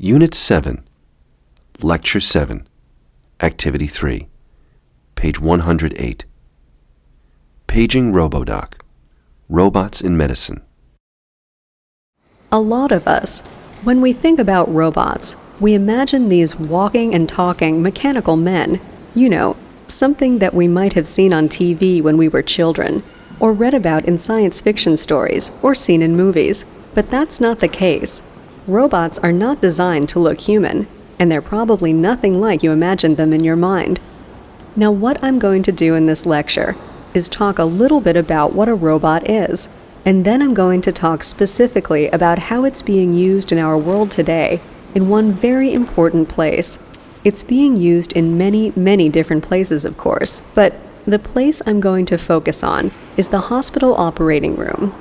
Unit 7, Lecture 7, Activity 3, page 108. Paging RoboDoc, Robots in Medicine. A lot of us, when we think about robots, we imagine these walking and talking mechanical men, something that we might have seen on TV when we were children, or read about in science fiction stories, or seen in movies. But that's not the case. Robots are not designed to look human, and they're probably nothing like you imagined them in your mind. Now, what I'm going to do in this lecture is talk a little bit about what a robot is, and then I'm going to talk specifically about how it's being used in our world today in one very important place. It's being used in many, many different places, of course, but the place I'm going to focus on is the hospital operating room.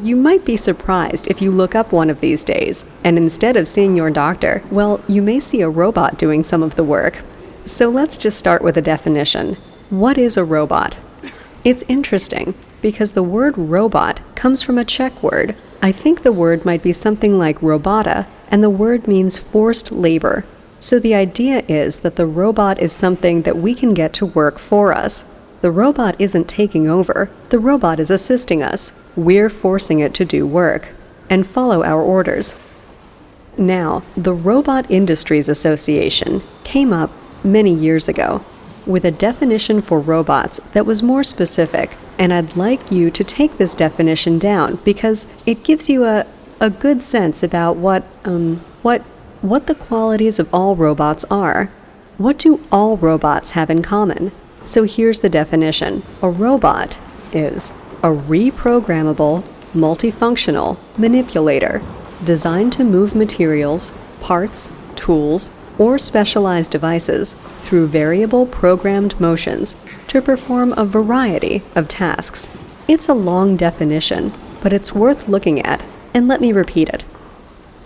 You might be surprised if you look up one of these days, and instead of seeing your doctor, you may see a robot doing some of the work. So let's just start with a definition. What is a robot? It's interesting, because the word robot comes from a Czech word. I think the word might be something like robota, and the word means forced labor. So the idea is that the robot is something that we can get to work for us. The robot isn't taking over, the robot is assisting us. We're forcing it to do work and follow our orders. Now, the Robot Industries Association came up many years ago with a definition for robots that was more specific, and I'd like you to take this definition down because it gives you a good sense about what the qualities of all robots are. What do all robots have in common? So here's the definition. A robot is a reprogrammable, multifunctional manipulator designed to move materials, parts, tools, or specialized devices through variable programmed motions to perform a variety of tasks. It's a long definition, but it's worth looking at, and let me repeat it.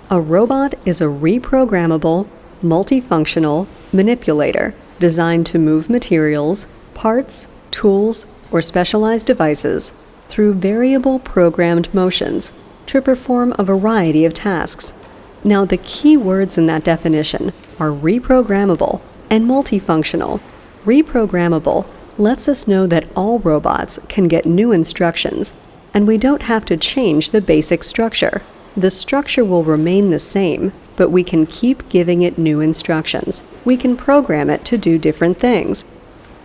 A robot is a reprogrammable, multifunctional manipulator designed to move materials, parts, tools, or specialized devices through variable programmed motions to perform a variety of tasks. Now, the key words in that definition are reprogrammable and multifunctional. Reprogrammable lets us know that all robots can get new instructions, and we don't have to change the basic structure. The structure will remain the same, but we can keep giving it new instructions. We can program it to do different things.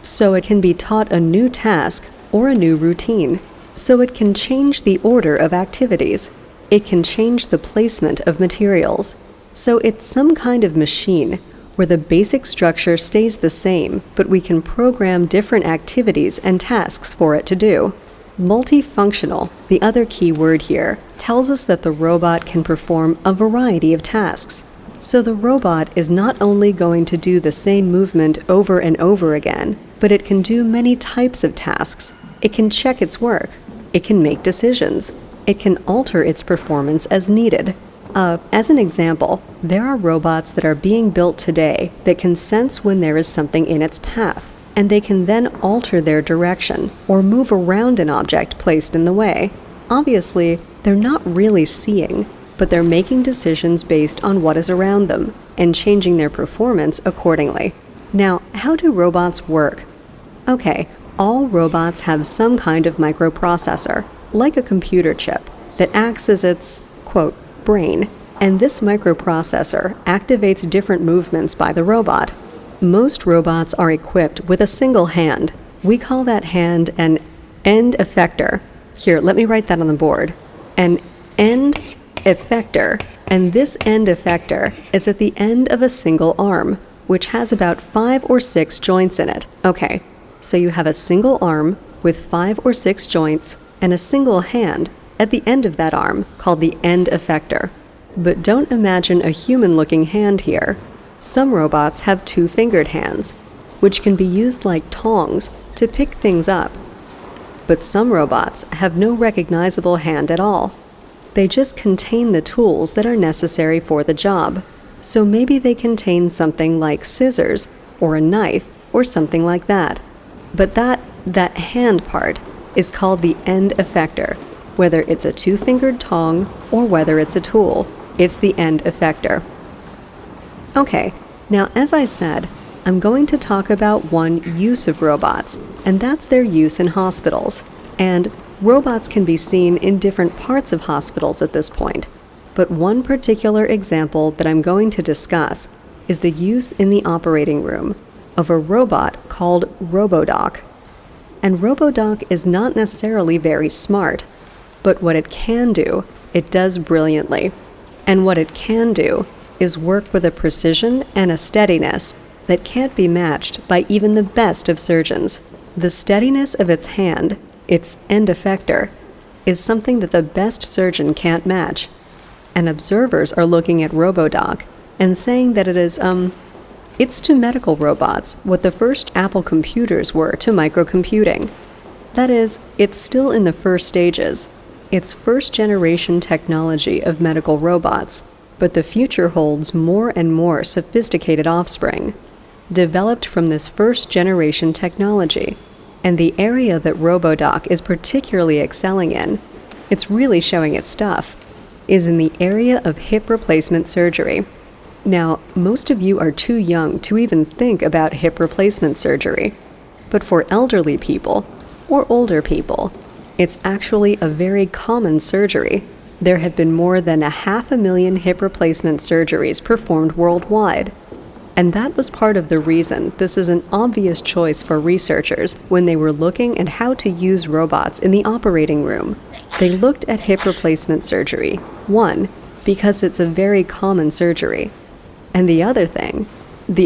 So it can be taught a new task or a new routine. So it can change the order of activities. It can change the placement of materials. So it's some kind of machine where the basic structure stays the same, but we can program different activities and tasks for it to do. Multifunctional, the other key word here, tells us that the robot can perform a variety of tasks. So the robot is not only going to do the same movement over and over again, but it can do many types of tasks. It can check its work. It can make decisions. It can alter its performance as needed. As an example, there are robots that are being built today that can sense when there is something in its path, and they can then alter their direction or move around an object placed in the way. Obviously, they're not really seeing, but they're making decisions based on what is around them and changing their performance accordingly. Now, how do robots work? Okay, all robots have some kind of microprocessor, like a computer chip, that acts as its, quote, brain, and this microprocessor activates different movements by the robot. Most robots are equipped with a single hand. We call that hand an end effector. Here, let me write that on the board. An end effector, and this end effector is at the end of a single arm, which has about 5 or 6 joints in it. Okay, so you have a single arm with 5 or 6 joints and a single hand at the end of that arm called the end effector. But don't imagine a human-looking hand here. Some robots have 2-fingered hands, which can be used like tongs to pick things up. But some robots have no recognizable hand at all. They just contain the tools that are necessary for the job. So maybe they contain something like scissors or a knife or something like that. But that hand part is called the end effector, whether it's a 2-fingered tong or whether it's a tool. It's the end effector. Okay, now as I said, I'm going to talk about one use of robots, and that's their use in hospitals. And robots can be seen in different parts of hospitals at this point. But one particular example that I'm going to discuss is the use in the operating room of a robot called RoboDoc. And RoboDoc is not necessarily very smart, but what it can do, it does brilliantly. And what it can do is work with a precision and a steadiness that can't be matched by even the best of surgeons. The steadiness of its hand, its end effector, is something that the best surgeon can't match. And observers are looking at RoboDoc and saying that it's to medical robots what the first Apple computers were to microcomputing. That is, it's still in the first stages. It's first-generation technology of medical robots, but the future holds more and more sophisticated offspring, developed from this first-generation technology. And the area that RoboDoc is particularly excelling in, it's really showing its stuff, is in the area of hip replacement surgery. Now, most of you are too young to even think about hip replacement surgery, but for elderly people, or older people, it's actually a very common surgery. There have been more than 500,000 hip replacement surgeries performed worldwide. And that was part of the reason this is an obvious choice for researchers when they were looking at how to use robots in the operating room. They looked at hip replacement surgery, one, because it's a very common surgery. And the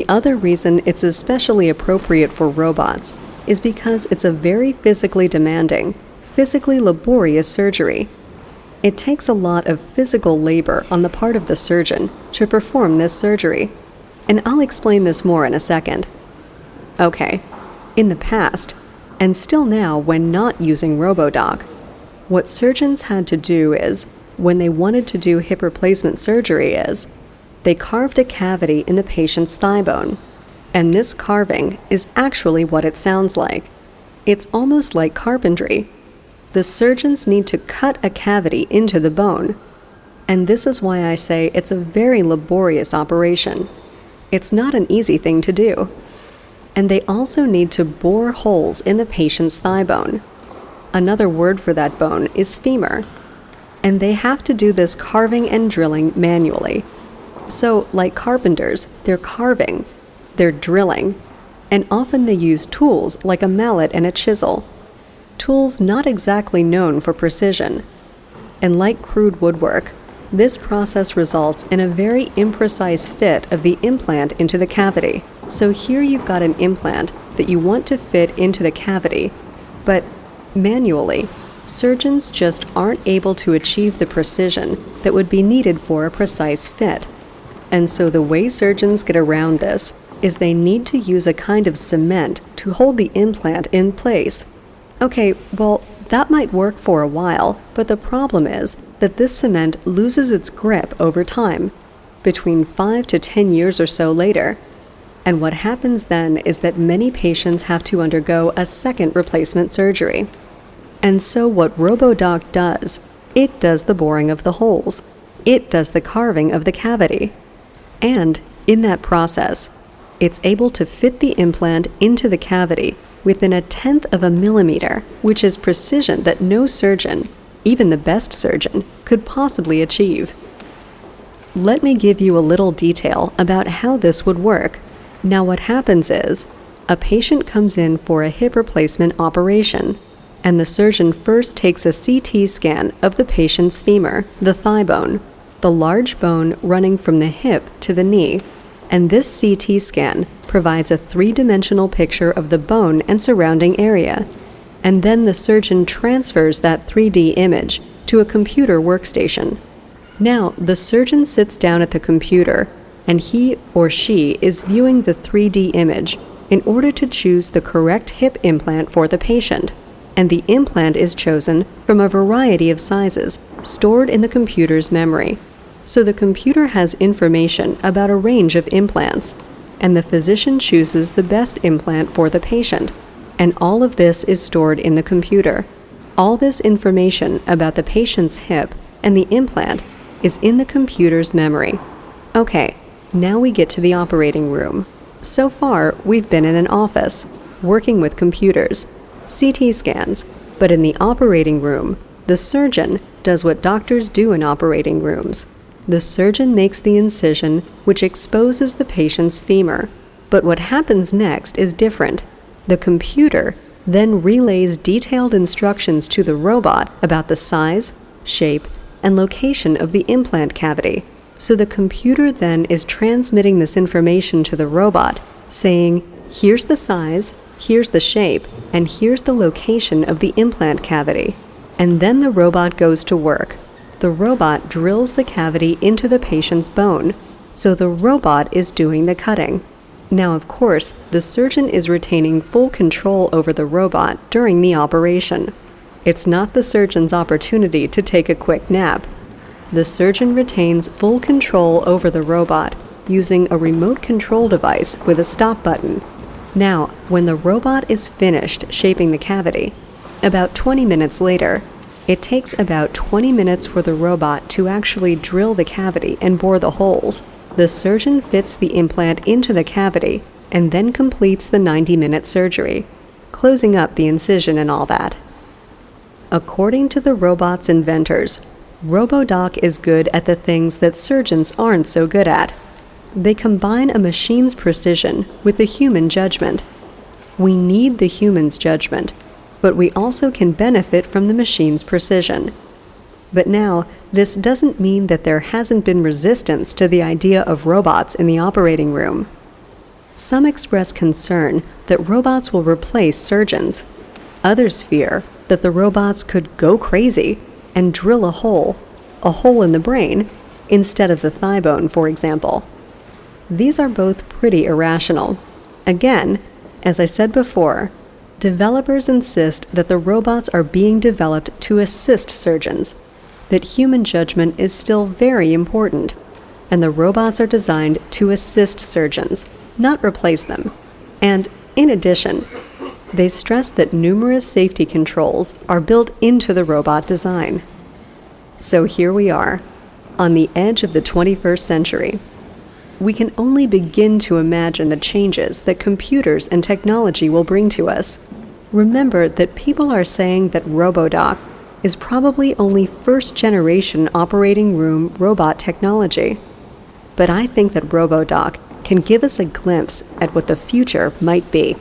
other reason it's especially appropriate for robots is because it's a very physically demanding, physically laborious surgery. It takes a lot of physical labor on the part of the surgeon to perform this surgery. And I'll explain this more in a second. Okay, in the past, and still now when not using RoboDoc, what surgeons had to do is, when they wanted to do hip replacement surgery they carved a cavity in the patient's thigh bone. And this carving is actually what it sounds like. It's almost like carpentry. The surgeons need to cut a cavity into the bone. And this is why I say it's a very laborious operation. It's not an easy thing to do. And they also need to bore holes in the patient's thigh bone. Another word for that bone is femur. And they have to do this carving and drilling manually. So, like carpenters, they're carving, they're drilling, and often they use tools like a mallet and a chisel. Tools not exactly known for precision. And like crude woodwork, this process results in a very imprecise fit of the implant into the cavity. So here you've got an implant that you want to fit into the cavity, but manually, surgeons just aren't able to achieve the precision that would be needed for a precise fit. And so the way surgeons get around this is they need to use a kind of cement to hold the implant in place. Okay, well, that might work for a while, but the problem is that this cement loses its grip over time, between 5 to 10 years or so later. And what happens then is that many patients have to undergo a second replacement surgery. And so what RoboDoc does, it does the boring of the holes. It does the carving of the cavity. And in that process, it's able to fit the implant into the cavity within 1/10 of a millimeter, which is precision that no surgeon, even the best surgeon, could possibly achieve. Let me give you a little detail about how this would work. Now what happens is, a patient comes in for a hip replacement operation, and the surgeon first takes a CT scan of the patient's femur, the thigh bone, the large bone running from the hip to the knee, and this CT scan provides a 3-dimensional picture of the bone and surrounding area, and then the surgeon transfers that 3D image to a computer workstation. Now, the surgeon sits down at the computer, and he or she is viewing the 3D image in order to choose the correct hip implant for the patient, and the implant is chosen from a variety of sizes stored in the computer's memory. So the computer has information about a range of implants, and the physician chooses the best implant for the patient, and all of this is stored in the computer. All this information about the patient's hip and the implant is in the computer's memory. Okay, Now we get to the operating room. So far, we've been in an office, working with computers, CT scans, but in the operating room, the surgeon does what doctors do in operating rooms. The surgeon makes the incision, which exposes the patient's femur. But what happens next is different. The computer then relays detailed instructions to the robot about the size, shape, and location of the implant cavity. So the computer then is transmitting this information to the robot, saying, here's the size, here's the shape, and here's the location of the implant cavity. And then the robot goes to work. The robot drills the cavity into the patient's bone, so the robot is doing the cutting. Now, of course, the surgeon is retaining full control over the robot during the operation. It's not the surgeon's opportunity to take a quick nap. The surgeon retains full control over the robot using a remote control device with a stop button. Now, when the robot is finished shaping the cavity, about 20 minutes later, it takes about 20 minutes for the robot to actually drill the cavity and bore the holes. The surgeon fits the implant into the cavity and then completes the 90-minute surgery, closing up the incision and all that. According to the robot's inventors, RoboDoc is good at the things that surgeons aren't so good at. They combine a machine's precision with the human judgment. We need the human's judgment, but we also can benefit from the machine's precision. But now, this doesn't mean that there hasn't been resistance to the idea of robots in the operating room. Some express concern that robots will replace surgeons. Others fear that the robots could go crazy and drill a hole in the brain, instead of the thigh bone, for example. These are both pretty irrational. Again, as I said before, developers insist that the robots are being developed to assist surgeons, that human judgment is still very important, and the robots are designed to assist surgeons, not replace them. And, in addition, they stress that numerous safety controls are built into the robot design. So here we are, on the edge of the 21st century. We can only begin to imagine the changes that computers and technology will bring to us. Remember that people are saying that RoboDoc is probably only first-generation operating room robot technology. But I think that RoboDoc can give us a glimpse at what the future might be.